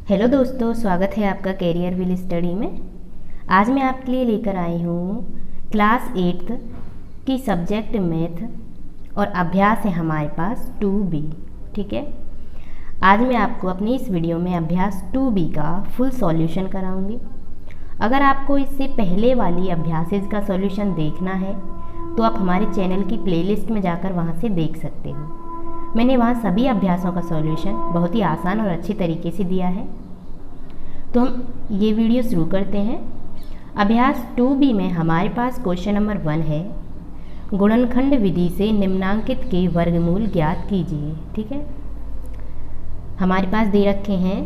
Hello दोस्तों, स्वागत है आपका कैरियर विल स्टडी में। आज मैं आपके लिए लेकर आई हूँ क्लास 8th की सब्जेक्ट मैथ और अभ्यास है हमारे पास 2B। ठीक है, आज मैं आपको अपनी इस वीडियो में अभ्यास 2B का फुल सॉल्यूशन कराऊंगी। अगर आपको इससे पहले वाली अभ्यासेज का सॉल्यूशन देखना है तो आप हमारे चैनल की प्लेलिस्ट में जाकर वहाँ से देख सकते हो। मैंने वहाँ सभी अभ्यासों का सॉल्यूशन बहुत ही आसान और अच्छी तरीके से दिया है। तो हम ये वीडियो शुरू करते हैं। अभ्यास 2B में हमारे पास क्वेश्चन नंबर 1 है, गुणनखंड विधि से निम्नांकित के वर्गमूल ज्ञात कीजिए। ठीक है, हमारे पास दे रखे हैं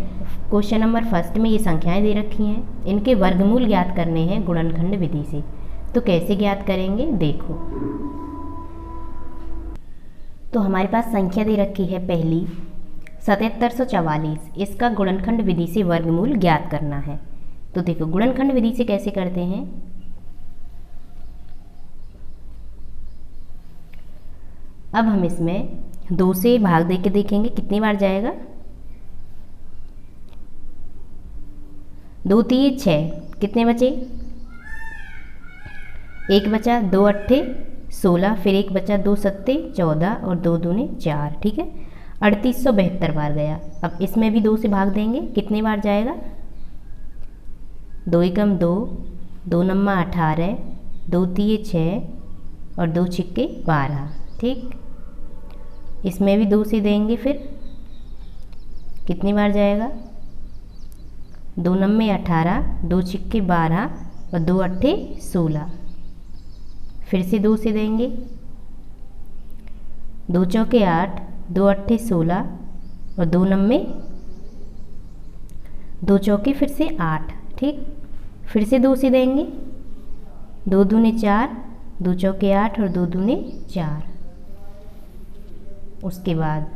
क्वेश्चन नंबर 1 में ये संख्याएं दे रखी हैं, इनके वर्गमूल ज्ञात करने हैं गुणनखंड विधि से। तो कैसे ज्ञात करेंगे देखो। तो हमारे पास संख्या दे रखी है पहली 7744, इसका गुणनखंड विधि से वर्गमूल ज्ञात करना है। तो देखो गुणनखंड विधि से कैसे करते हैं। अब हम इसमें 2 से भाग दे के देखेंगे कितनी बार जाएगा। 2 3 6, कितने बचे? 1 बचा, 2 अट्ठे 16, फिर 1 बचा, 2 सत्ते 14 और 2 दूने 4। ठीक है, 3872 बार गया। अब इसमें भी 2 से भाग देंगे, कितने बार जाएगा? 2 एकम 2, 2 नम्मा 18, 2 तिये 6 और 2 छिक्के 12। ठीक, इसमें भी 2 से देंगे, फिर कितनी बार जाएगा? 2 नम्मे 18, 2 छिक्के 12 और 2 अट्ठे 16। फिर से 2 से देंगे, 2 चौके 8, 2 अट्ठे 16 और 2 नम्मे 2 चौके फिर से 8। ठीक, फिर से 2 से देंगे, 2 दूने 4, 2 चौके 8 और 2 दूने 4। उसके बाद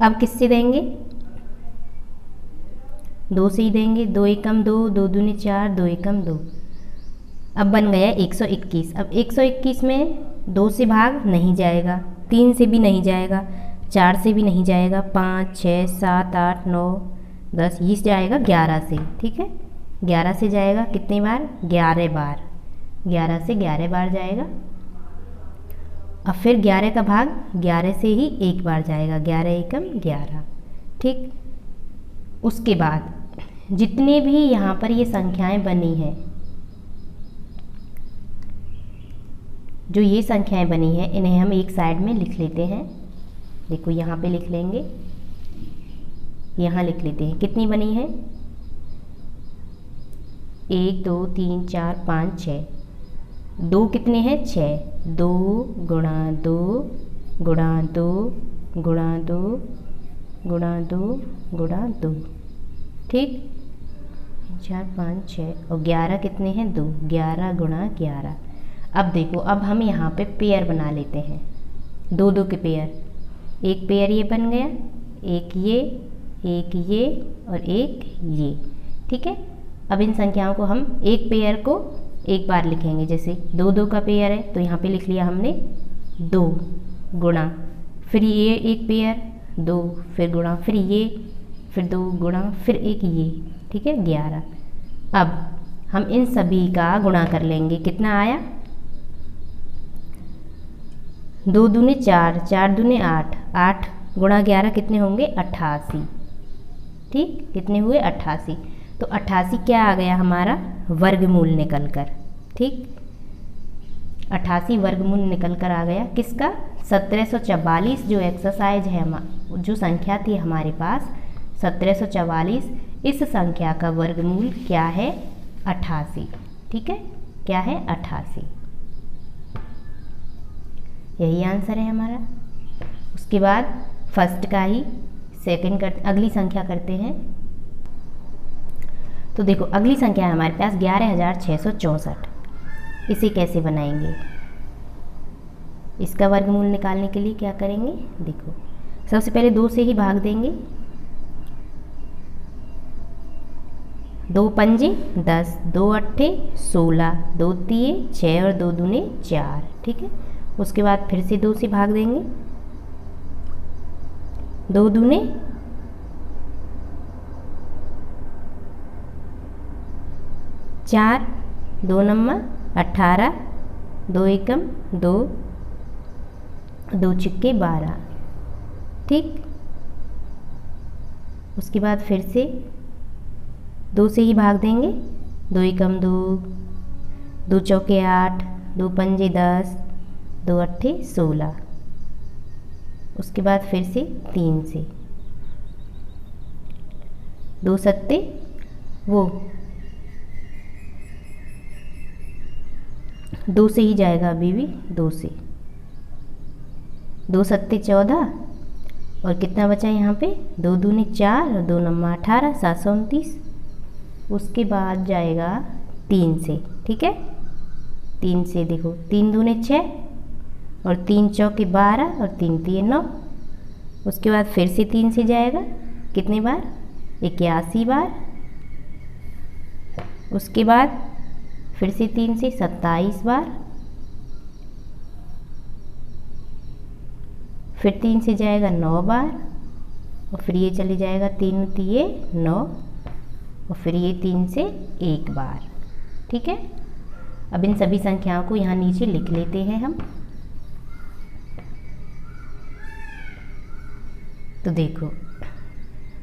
अब किससे देंगे? 2 से ही देंगे, 2 एकम 2, 2 दूने 4, 2 एकम 2। अब बन गया 121। अब 121 में 2 से भाग नहीं जाएगा, 3 से भी नहीं जाएगा, 4 से भी नहीं जाएगा, 5 6 7 8 9 10, ये जाएगा 11 से। ठीक है, 11 से जाएगा कितनी बार? 11 बार। 11 से 11 बार जाएगा। अब फिर 11 का भाग 11 से ही 1 बार जाएगा, 11 एकम 11। ठीक, उसके बाद जितने भी यहाँ पर ये संख्याएं बनी हैं, जो ये संख्याएं बनी हैं, इन्हें हम एक साइड में लिख लेते हैं। देखो यहाँ पे लिख लेंगे, यहाँ लिख लेते हैं कितनी बनी है। 1 2 3 4 5 6, 2 कितने हैं? 6। 2 गुणा 2 गुणा 2 गुणा 2 गुणा 2 गुणा 2। ठीक, 4 5 6 और 11 कितने हैं? 2। 11 गुणा 11। अब देखो, अब हम यहाँ पे पेयर बना लेते हैं, 2 2 के पेयर। एक पेयर ये बन गया, एक ये और एक ये। ठीक है, अब इन संख्याओं को हम एक पेयर को एक बार लिखेंगे। जैसे 2 2 का पेयर है तो यहाँ पे लिख लिया हमने 2 गुणा, फिर ये एक पेयर 2, फिर गुणा, फिर ये, फिर 2 गुणा, फिर एक ये। ठीक है, 11। अब हम इन सभी का गुणा कर लेंगे, कितना आया? 2 दूने 4, 4 दूने 8, 8 गुणा 11 कितने होंगे? 88। ठीक, कितने हुए? 88। तो 88 क्या आ गया हमारा? वर्गमूल निकल कर। ठीक, 88 वर्गमूल निकल कर आ गया किसका? 1744 जो एक्सरसाइज है, जो संख्या थी हमारे पास 1744, इस संख्या का वर्गमूल क्या है? 88। ठीक है, क्या है? 88। यही आंसर है हमारा। उसके बाद फर्स्ट का ही सेकंड अगली संख्या करते हैं। तो देखो अगली संख्या है हमारे पास 11664। इसे कैसे बनाएंगे? इसका वर्गमूल निकालने के लिए क्या करेंगे? देखो सबसे पहले 2 से ही भाग देंगे। 2 पंजे 10, 2 अट्ठे 16, 2 तिये 6 और 2 दूने 4। ठीक है, उसके बाद फिर से 2 से भाग देंगे, 2 दूने 4, 2 नम्मा 18, 2 एकम 2, 2 छिक्के 12। ठीक, उसके बाद फिर से 2 से ही भाग देंगे। 2 एकम 2, 2 चौके 8, 2 पंजे 10, 2 अट्ठे 16। उसके बाद फिर से 3 से, 2 सत्ते वो 2 से ही जाएगा अभी भी, 2 से 2 सत्ते 14 और कितना बचा यहाँ पे 2 दूने 4 और 2 नम्मा 18, 729। उसके बाद जाएगा 3 से। ठीक है, 3 से देखो 3 दूने 6 और 3 चौके 12 और 3 तिये 9। उसके बाद फिर से 3 से जाएगा, कितने बार 81 बार। उसके बाद फिर से 3 से 27 बार, फिर 3 से जाएगा 9 बार और फिर ये चले जाएगा 3 तिये 9 और फिर ये 3 से 1 बार। ठीक है, अब इन सभी संख्याओं को यहाँ नीचे लिख लेते हैं हम। तो देखो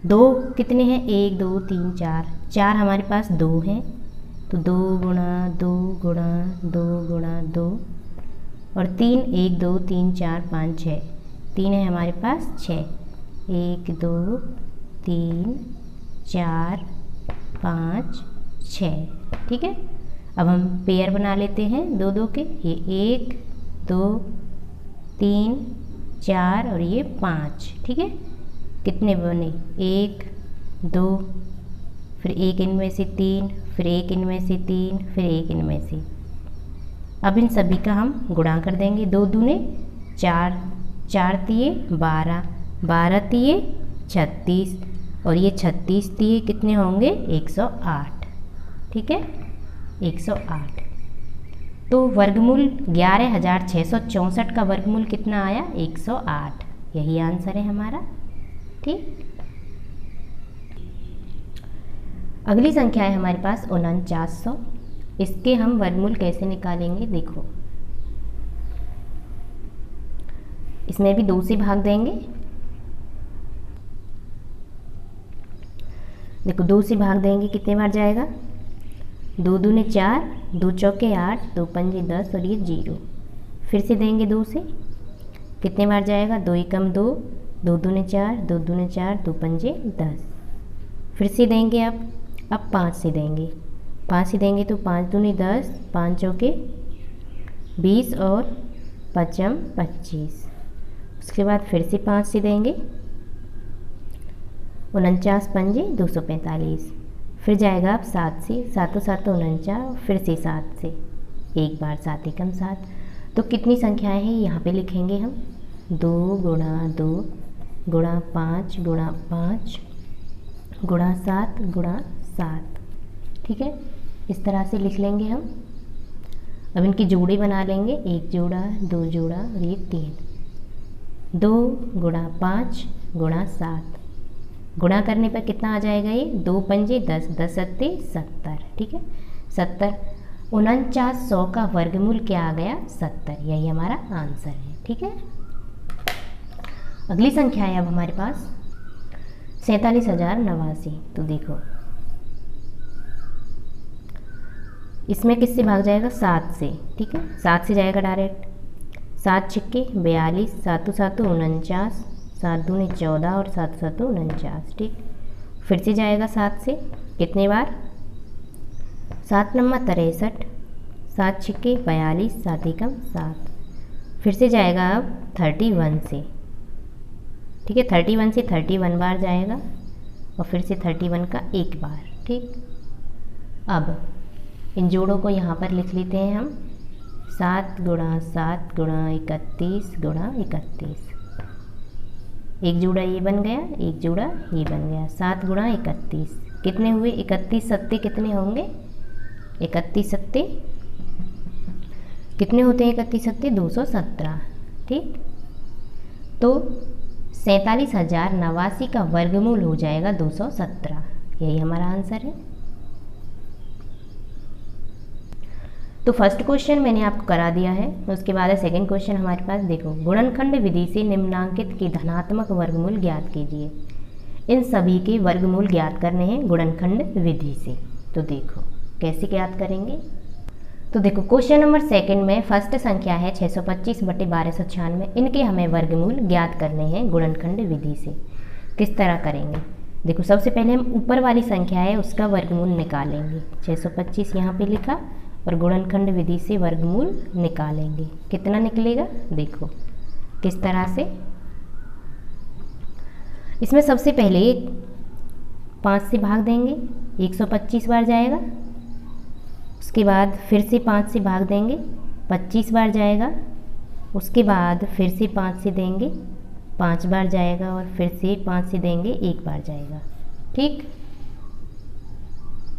2 कितने हैं, 1 2 3 4, 4 हमारे पास 2 हैं, तो 2 गुणा 2 गुणा 2 गुणा 2 और 3 1 2 3 4 5 6, 3 है हमारे पास 6, 1 2 3 4 5 6। ठीक है, अब हम पेयर बना लेते हैं 2 2 के। ये 1 2 3 4 और ये 5। ठीक है, कितने बने 1 2, फिर 1 इनमें से 3, फिर 1 इनमें से 3, फिर 1 इनमें से। अब इन सभी का हम गुणा कर देंगे। 2 दूने 4, 4 तिये 12, 12 तिये 36 और ये 36 तिये कितने होंगे 108। ठीक है, 108। तो वर्गमूल 11,664 का वर्गमूल कितना आया 108। यही आंसर है हमारा। ठीक, अगली संख्या है हमारे पास 4900। इसके हम वर्गमूल कैसे निकालेंगे देखो, इसमें भी 2 से भाग देंगे। देखो 2 से भाग देंगे, कितने बार जाएगा 2 दूने 4, 2 चौके 8, 2 पंजे 10 और ये 0। फिर से देंगे 2 से, कितने बार जाएगा 2 एकम 2, 2 दूने 4, 2 दूने 4, 2 पंजे 10। फिर से देंगे अब 5 से देंगे, 5 से देंगे तो 5 दूने 10, 5 चौके 20 और 5 25। उसके बाद फिर से 5 से देंगे, 49 पंजे 245। फिर जाएगा अब 7 से, 7 7 49, फिर से 7 से, एक बार 7 एकम 7। तो कितनी संख्याएं हैं यहाँ पे लिखेंगे हम 2 गुणा 2 गुणा 5 गुणा 5 गुणा 7 गुणा 7। ठीक है, इस तरह से लिख लेंगे हम। अब इनकी जोड़े बना लेंगे, 1 जोड़ा 2 जोड़ा और ये 3। 2 गुणा 5 गुणा 7, गुणा करने पर कितना आ जाएगा ये 2 पंजे 10, 10 सत्ते 70। ठीक है, 70। 4900 का वर्गमूल क्या आ गया 70। यही हमारा आंसर है। ठीक है, अगली संख्या है अब हमारे पास 47,089। तो देखो इसमें किससे भाग जाएगा 7 से। ठीक है, 7 से जाएगा डायरेक्ट, 7 छिक्के 42, 7 7 49, 7 दूने 14 और 7 7 49। ठीक, फिर से जाएगा 7 से, कितने बार 7 नम्मा 63, 7 छिक्के 42, 7 एकम 7। फिर से जाएगा अब 31 से। ठीक है, 31 से 31 बार जाएगा और फिर से 31 का एक बार। ठीक, अब इन जोड़ों को यहाँ पर लिख लेते हैं हम 7 गुणा 7 गुणा 31 गुणा 31। एक जोड़ा ये बन गया, एक जोड़ा ये बन गया। 7 गुणा 31 कितने हुए 31 सत्ते कितने होंगे 31 सत्ते कितने होते हैं 31 सत्ते 217। ठीक, तो 47,089 का वर्गमूल हो जाएगा 217। यही हमारा आंसर है। तो फर्स्ट क्वेश्चन मैंने आपको करा दिया है। उसके बाद है सेकंड क्वेश्चन हमारे पास। देखो, गुणनखंड विधि से निम्नांकित के धनात्मक वर्गमूल ज्ञात कीजिए। इन सभी के वर्गमूल ज्ञात करने हैं गुणनखंड विधि से। तो देखो कैसे ज्ञात करेंगे। तो देखो क्वेश्चन नंबर सेकंड में फर्स्ट संख्या है 625/1296। इनके हमें वर्गमूल ज्ञात करने हैं गुणनखंड विधि से। किस तरह करेंगे? देखो, सबसे पहले हम ऊपर वाली संख्या है उसका वर्गमूल निकालेंगे। 625 यहाँ पे लिखा और गुणनखंड विधि से वर्गमूल निकालेंगे। कितना निकलेगा देखो किस तरह से। इसमें सबसे पहले 5 से भाग देंगे, 125 बार जाएगा। उसके बाद फिर से 5 से भाग देंगे, 25 बार जाएगा। उसके बाद फिर से 5 से देंगे, 5 बार जाएगा। और फिर से 5 से देंगे, 1 बार जाएगा। ठीक,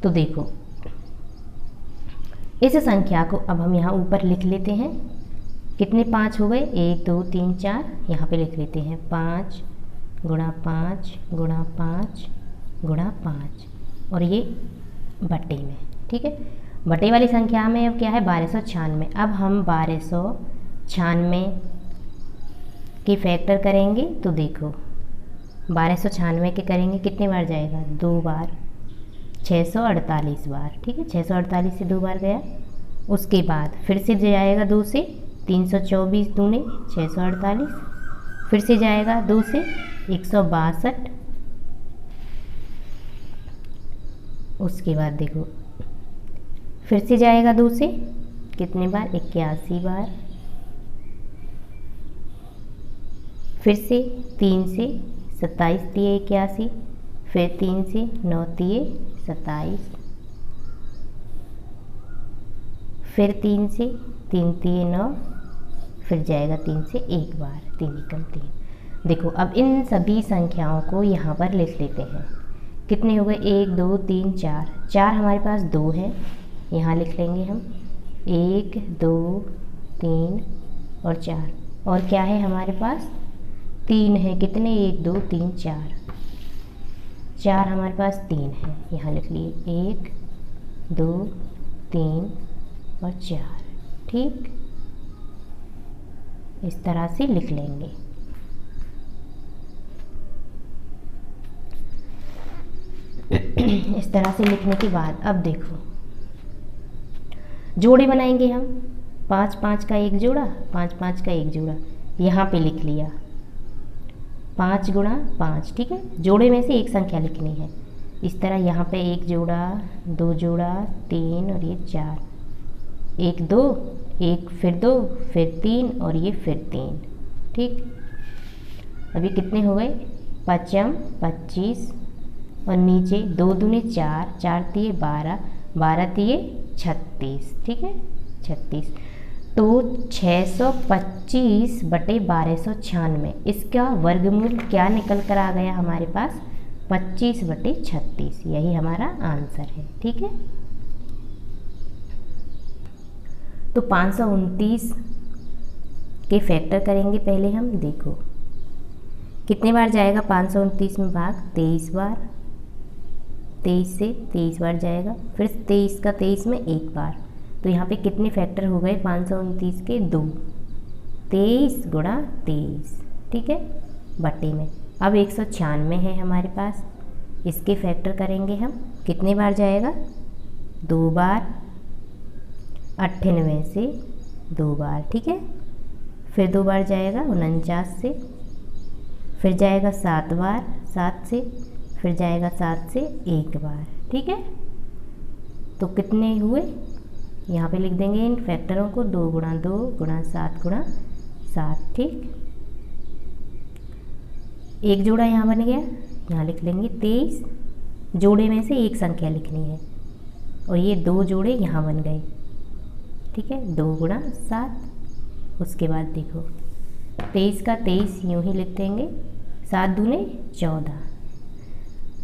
तो देखो इस संख्या को अब हम यहाँ ऊपर लिख लेते हैं। कितने 5 हो गए? 1 2 3 4। यहाँ पे लिख लेते हैं 5 गुणा 5 गुणा 5 गुणा 5 और ये बट्टे में। ठीक है, बटे वाली संख्या में अब क्या है? 1296। अब हम 1296 के फैक्टर करेंगे। तो देखो 1296 के करेंगे कितने बार जाएगा? 2 बार, 648 बार। ठीक है, 648 से 2 बार गया। उसके बाद फिर से जाएगा 2 से, 324 दूने 648। फिर से जाएगा 2 से 162। उसके बाद देखो फिर से जाएगा 2 से कितने बार? 81 बार। फिर से 3 से 27 दिए 81। फिर 3 से 9 दिए 27। फिर 3 से 3 दिए 9। फिर जाएगा 3 से 1 बार, 3 एकम 3। देखो अब इन सभी संख्याओं को यहाँ पर लिख लेते हैं। कितने हो गए? 1 2 3 4। 4 हमारे पास 2 है, यहाँ लिख लेंगे हम 1 2 3 और 4। और क्या है हमारे पास? 3 है। कितने? 1 2 3 4। 4 हमारे पास 3 है, यहाँ लिख लिए 1 2 3 और 4। ठीक, इस तरह से लिख लेंगे। इस तरह से लिखने के बाद अब देखो जोड़े बनाएंगे हम। 5 5 का एक जोड़ा, 5 5 का एक जोड़ा यहाँ पे लिख लिया 5 गुणा 5। ठीक है, जोड़े में से एक संख्या लिखनी है। इस तरह यहाँ पे 1 जोड़ा, 2 जोड़ा, 3 और ये 4। 1 2 1 फिर 2 फिर 3 और ये फिर 3। ठीक, अभी कितने हो गए? 5 25 और नीचे 2 दूने 4, 4 तिये 12, 12 तिये 36। ठीक है, 36। तो 625/1296 इसका वर्गमूल क्या निकल कर आ गया हमारे पास? 25/36। यही हमारा आंसर है। ठीक है, तो 529 के फैक्टर करेंगे पहले हम। देखो कितने बार जाएगा 529 में भाग? 23 बार। 23 से 23 बार जाएगा। फिर 23 का 23 में 1 बार। तो यहाँ पे कितने फैक्टर हो गए 529 के? 2। 23 गुणा 23। ठीक है, बटे में। अब 196 है हमारे पास, इसके फैक्टर करेंगे हम। कितने बार जाएगा? 2 बार। 98 से 2 बार। ठीक है, फिर 2 बार जाएगा 49 से। फिर जाएगा 7 बार, 7 से। फिर जाएगा 7 से 1 बार। ठीक है, तो कितने हुए? यहाँ पे लिख देंगे इन फैक्टरों को 2 गुणा 2 गुणा 7 गुणा 7। ठीक, एक जोड़ा यहाँ बन गया, यहाँ लिख लेंगे 23। जोड़े में से एक संख्या लिखनी है और ये 2 जोड़े यहाँ बन गए। ठीक है, 2 गुणा 7। उसके बाद देखो 23 का 23 यूँ ही लिख देंगे, 7 दूने 14।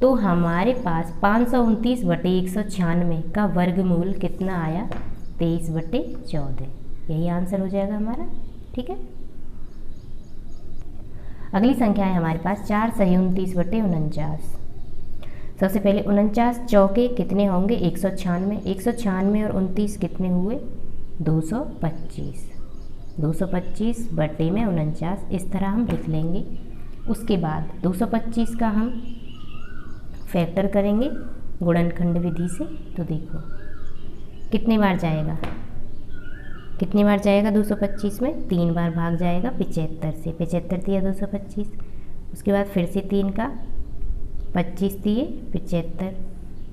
तो हमारे पास 529/196 का वर्गमूल कितना आया? 23/14। यही आंसर हो जाएगा हमारा। ठीक है, अगली संख्या है हमारे पास 4 सही 29 बटे 49। सबसे पहले 49 चौके कितने होंगे 196, 196 और 29 कितने हुए 225, 225 बटे में 49 इस तरह हम लिख लेंगे। उसके बाद 225 का हम फैक्टर करेंगे गुणनखंड विधि से। तो देखो कितने बार जाएगा, कितनी बार जाएगा 225 में 3 बार भाग जाएगा 75 से, 75 दिया 225, उसके बाद फिर से 3 का 25 दिए 75,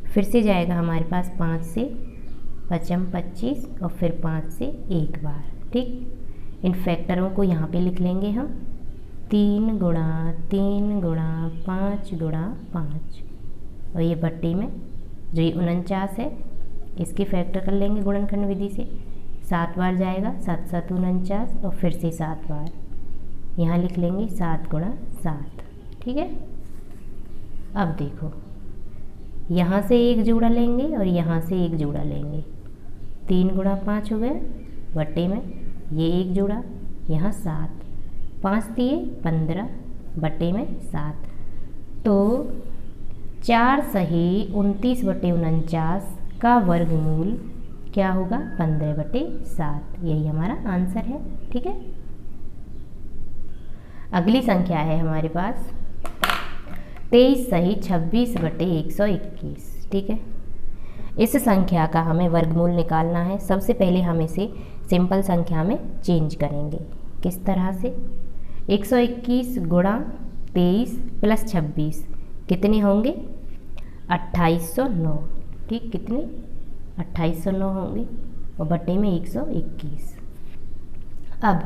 फिर से जाएगा हमारे पास 5 से 25 और फिर 5 से एक बार। ठीक, इन फैक्टरों को यहाँ पे लिख लेंगे हम 3 गुणा 3 गुणा 5 गुणा 5, और ये बट्टी में जो ये 49 है इसकी फैक्टर कर लेंगे गुणनखंड विधि से। 7 बार जाएगा 7 7 49 और फिर से 7 बार, यहाँ लिख लेंगे 7 गुणा 7। ठीक है, अब देखो यहाँ से एक जोड़ा लेंगे और यहाँ से एक जोड़ा लेंगे, 3 गुणा 5 हो गया बट्टे में ये एक जोड़ा, यहाँ 7, 5 दिए 15 बट्टे में 7, तो 4 सही 29 बटे 49 का वर्गमूल क्या होगा 15 बटे 7। यही हमारा आंसर है। ठीक है, अगली संख्या है हमारे पास 23 सही 26 बटे 121। ठीक है, इस संख्या का हमें वर्गमूल निकालना है। सबसे पहले हम इसे सिंपल संख्या में चेंज करेंगे। किस तरह से 121 गुणा 23 प्लस 26 कितने होंगे 2809। ठीक, कितने 2809 होंगे और बटे में 121। अब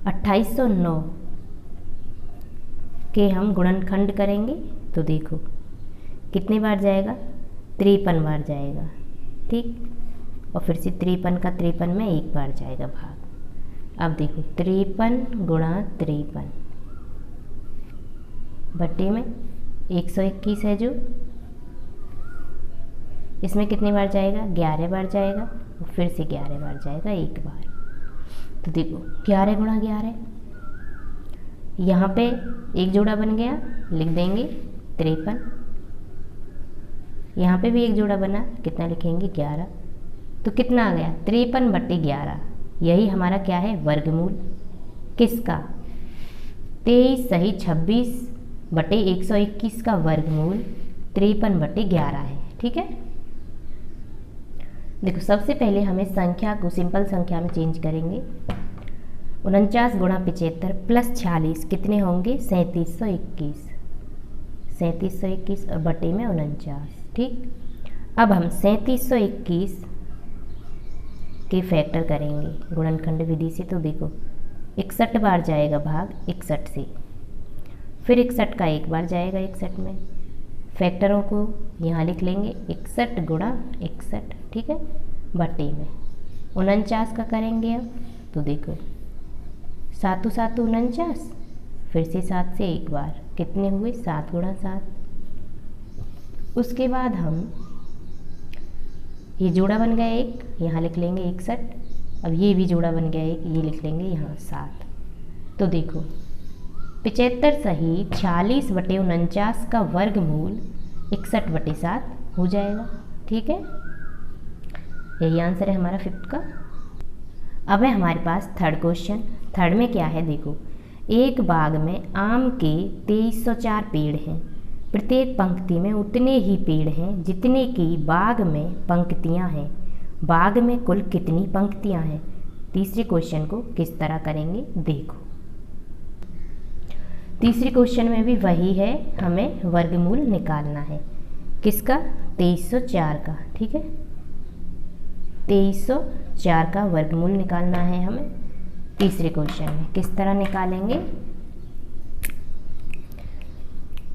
2809 के हम गुणनखंड करेंगे तो देखो कितने बार जाएगा 53 बार जाएगा। ठीक, और फिर से 53 का 53 में एक बार जाएगा भाग। अब देखो 53 गुणा 53 बटे में 121 है जो, इसमें कितनी बार जाएगा 11 बार जाएगा और फिर से 11 बार जाएगा एक बार। तो देखो 11 गुणा 11, यहाँ पे एक जोड़ा बन गया लिख देंगे 53, यहाँ पे भी एक जोड़ा बना कितना लिखेंगे 11, तो कितना आ गया 53 बटे 11। यही हमारा क्या है वर्गमूल किसका 23 सही 26 बटे 121 का वर्गमूल 53 बटे 11 है। ठीक है, देखो सबसे पहले हमें संख्या को सिंपल संख्या में चेंज करेंगे। 49 गुणा 75 प्लस 46 कितने होंगे 3721, 3721 और बटे में 49। ठीक, अब हम 3721 के फैक्टर करेंगे गुणनखंड विधि से। तो देखो 61 बार जाएगा भाग 61 से, फिर 61 का एक बार जाएगा 61 में, फैक्टरों को यहाँ लिख लेंगे 61 गुणा 61। ठीक है, बटे में 49 का करेंगे। अब तो देखो 7 7 49, फिर से 7 से एक बार कितने हुए 7 गुणा 7। उसके बाद हम ये जोड़ा बन गया एक, यहाँ लिख लेंगे 61, अब ये भी जोड़ा बन गया एक, ये लिख लेंगे यहाँ 7। तो देखो 75 सही 46 बटे 49 का वर्गमूल 61 बटे 7 हो जाएगा। ठीक है, यही आंसर है हमारा 5th का। अब है हमारे पास थर्ड क्वेश्चन। थर्ड में क्या है देखो, एक बाग में आम के 2304 पेड़ हैं, प्रत्येक पंक्ति में उतने ही पेड़ हैं जितने की बाग में पंक्तियां हैं, बाग में कुल कितनी पंक्तियां हैं। तीसरे क्वेश्चन को किस तरह करेंगे देखो। तीसरे क्वेश्चन में भी वही है, हमें वर्गमूल निकालना है किसका 2304 का। ठीक है, 2304 का वर्गमूल निकालना है हमें तीसरे क्वेश्चन में। किस तरह निकालेंगे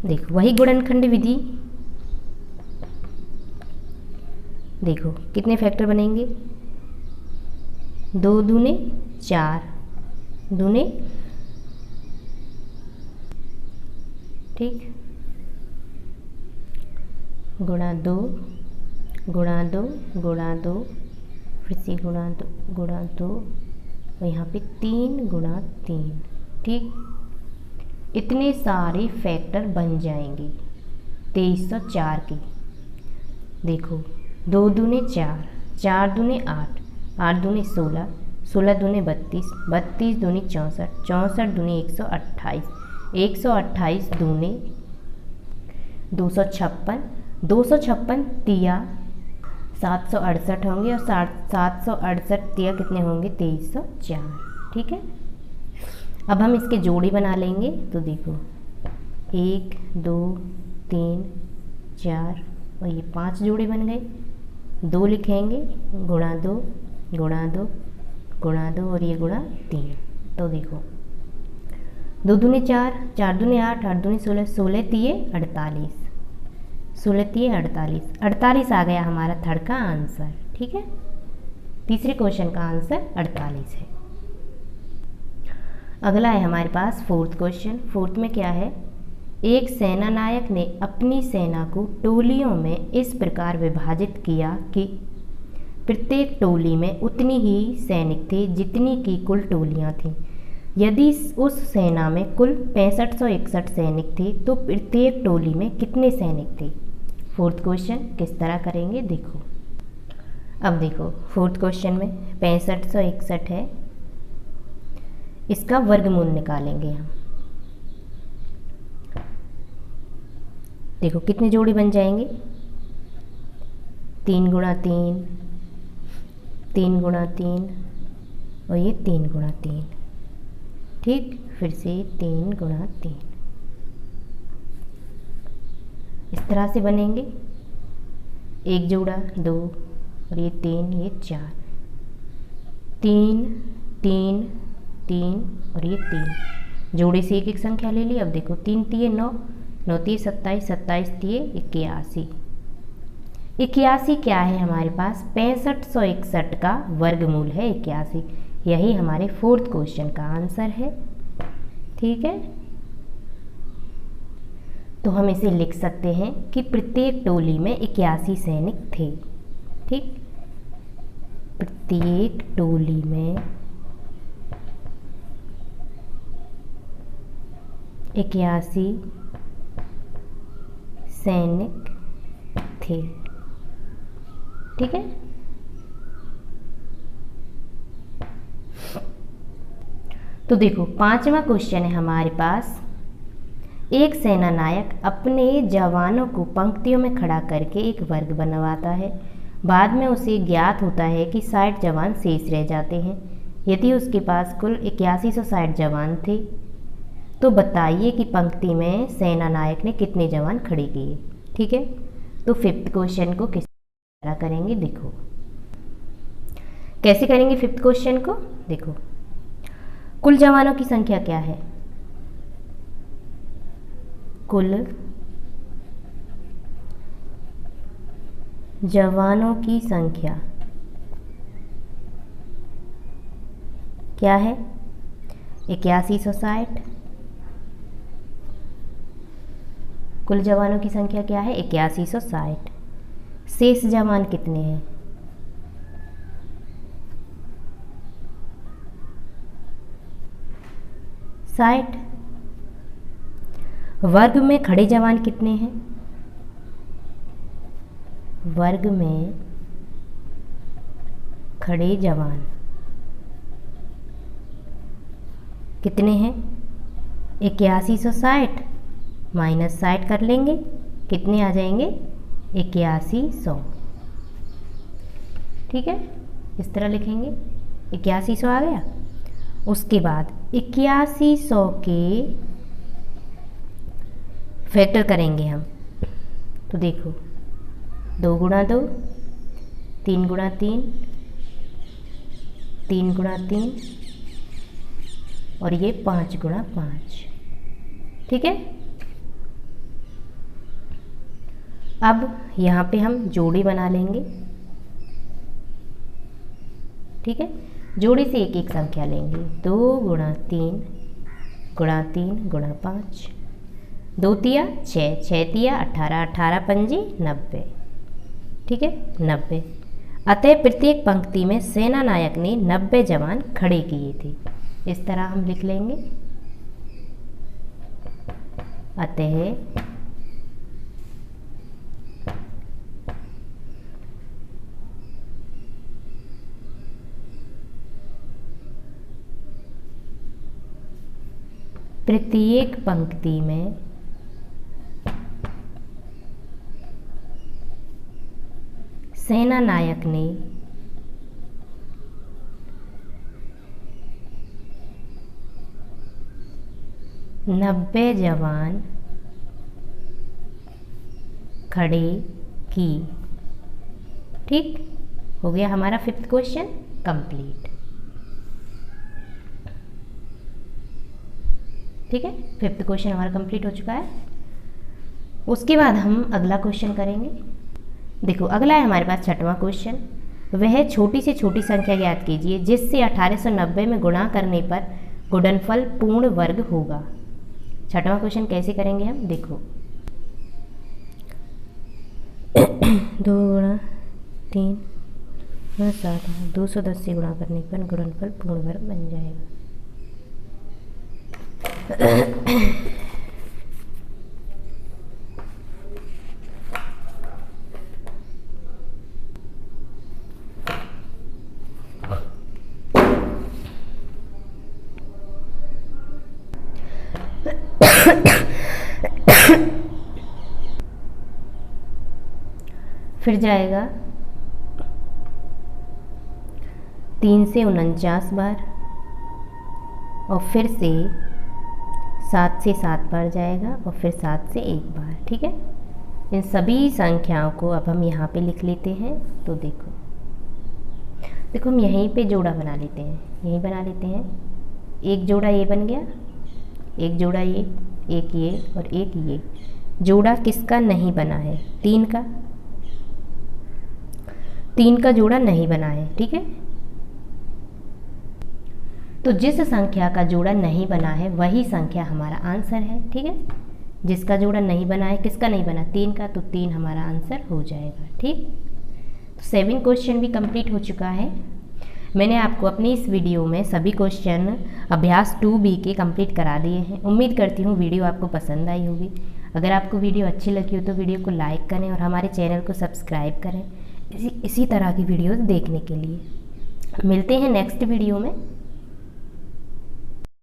देखो, वही गुणनखंड विधि। देखो कितने फैक्टर बनेंगे 2 दूने 4 दूने, ठीक, गुणा 2 गुणा 2 गुणा 2, फिर से गुणा 2 और यहाँ पे 3 गुणा 3। ठीक, इतने सारे फैक्टर बन जाएंगे 2304 के। देखो 2 दूने 4, 4 दूने 8, 8 दूने 16, 16 दूने 32, 32 दूने 64, 64 दूने 128, 128 दूने 256, 256 तिया 768 होंगे और 768 तिया कितने होंगे 2304। ठीक है, अब हम इसके जोड़ी बना लेंगे। तो देखो 1 2 3 4 और ये 5 जोड़े बन गए। 2 लिखेंगे, गुणा 2 गुणा 2 गुणा 2 और ये गुणा 3। तो देखो 2 दूने 4, 4 दूने 8, 8 दूने 16, 16 तिये 48, 16 तिये 48, 48 आ गया हमारा थर्ड का आंसर। ठीक है, तीसरे क्वेश्चन का आंसर 48 है। अगला है हमारे पास फोर्थ क्वेश्चन। फोर्थ में क्या है, एक सेना नायक ने अपनी सेना को टोलियों में इस प्रकार विभाजित किया कि प्रत्येक टोली में उतनी ही सैनिक थे जितनी की कुल टोलियां थीं। यदि उस सेना में कुल 6561 सैनिक थे तो प्रत्येक टोली में कितने सैनिक थे। फोर्थ क्वेश्चन किस तरह करेंगे देखो। अब देखो फोर्थ क्वेश्चन में 6561 है, इसका वर्गमूल निकालेंगे हम। देखो कितने जोड़े बन जाएंगे, 3 गुणा 3, 3 गुणा 3 और ये 3 गुणा 3। ठीक, फिर से 3 गुणा 3, इस तरह से बनेंगे। एक जोड़ा 2 और ये 3, ये 4, 3 3 3 और ये 3 जोड़े से एक एक संख्या ले ली। अब देखो 3 तिये 9, 9 तिये 27, 27 तिये 81। 81 क्या है हमारे पास, 6561 का वर्गमूल है 81। यही हमारे फोर्थ क्वेश्चन का आंसर है। ठीक है, तो हम इसे लिख सकते हैं कि प्रत्येक टोली में 81 सैनिक थे। ठीक, प्रत्येक टोली में 81 सैनिक थे। ठीक है, तो देखो पांचवा क्वेश्चन है हमारे पास। एक सेना नायक अपने जवानों को पंक्तियों में खड़ा करके एक वर्ग बनवाता है। बाद में उसे ज्ञात होता है कि 60 जवान शेष रह जाते हैं। यदि उसके पास कुल 8160 जवान थे तो बताइए कि पंक्ति में सेना नायक ने कितने जवान खड़े किए। ठीक है, तो फिफ्थ क्वेश्चन को किस तरह करेंगे देखो। कैसे करेंगे फिफ्थ क्वेश्चन को देखो, कुल जवानों की संख्या क्या है, कुल जवानों की संख्या क्या है 8160। कुल जवानों की संख्या क्या है 8160। शेष जवान कितने हैं, साठ। वर्ग में खड़े जवान कितने हैं, वर्ग में खड़े जवान कितने हैं 8160 माइनस 60 कर लेंगे, कितने आ जाएंगे 8100। ठीक है, इस तरह लिखेंगे 8100 आ गया। उसके बाद 8100 के फैक्टर करेंगे हम। तो देखो 2 गुणा 2, 3 गुणा 3, 3 गुणा 3 और ये 5 गुणा 5। ठीक है, अब यहाँ पे हम जोड़ी बना लेंगे। ठीक है, जोड़ी से एक एक संख्या लेंगे। 2 गुणा 3 गुणा 3 गुणा 5, 2 तिया 6, 6 तिया 18, 18 पंजी 90। ठीक है, 90। अतः प्रत्येक पंक्ति में सेना नायक ने 90 जवान खड़े किए थे। इस तरह हम लिख लेंगे। अतः प्रत्येक पंक्ति में सेना नायक ने नब्बे जवान खड़े की। ठीक हो गया हमारा 5th क्वेश्चन कंप्लीट। ठीक है, 5th क्वेश्चन हमारा कंप्लीट हो चुका है। उसके बाद हम अगला क्वेश्चन करेंगे। देखो अगला है हमारे पास 6वां क्वेश्चन। वह छोटी से छोटी संख्या ज्ञात कीजिए जिससे 1890 में गुणा करने पर गुणनफल पूर्ण वर्ग होगा। 6वां क्वेश्चन कैसे करेंगे हम, देखो 2 गुणा 3 गुणा 7 210 से गुणा करने पर गुणनफल पूर्ण वर्ग बन जाएगा। फिर जाएगा 3 से 49 बार और फिर से 7 से 7 बार जाएगा और फिर 7 से 1 बार। ठीक है, इन सभी संख्याओं को अब हम यहाँ पे लिख लेते हैं। तो देखो हम यहीं पे जोड़ा बना लेते हैं, यहीं बना लेते हैं। एक जोड़ा ये बन गया, एक जोड़ा ये, एक ये और एक ये। जोड़ा किसका नहीं बना है, 3 का। 3 का जोड़ा नहीं बना है। ठीक है, तो जिस संख्या का जोड़ा नहीं बना है वही संख्या हमारा आंसर है। ठीक है, जिसका जोड़ा नहीं बना है, किसका नहीं बना, 3 का, तो 3 हमारा आंसर हो जाएगा। ठीक, तो 7 क्वेश्चन भी कंप्लीट हो चुका है। मैंने आपको अपनी इस वीडियो में सभी क्वेश्चन अभ्यास 2B के कंप्लीट करा दिए हैं। उम्मीद करती हूँ वीडियो आपको पसंद आई होगी। अगर आपको वीडियो अच्छी लगी हो तो वीडियो को लाइक करें और हमारे चैनल को सब्सक्राइब करें इसी तरह की वीडियोस देखने के लिए। मिलते हैं नेक्स्ट वीडियो में।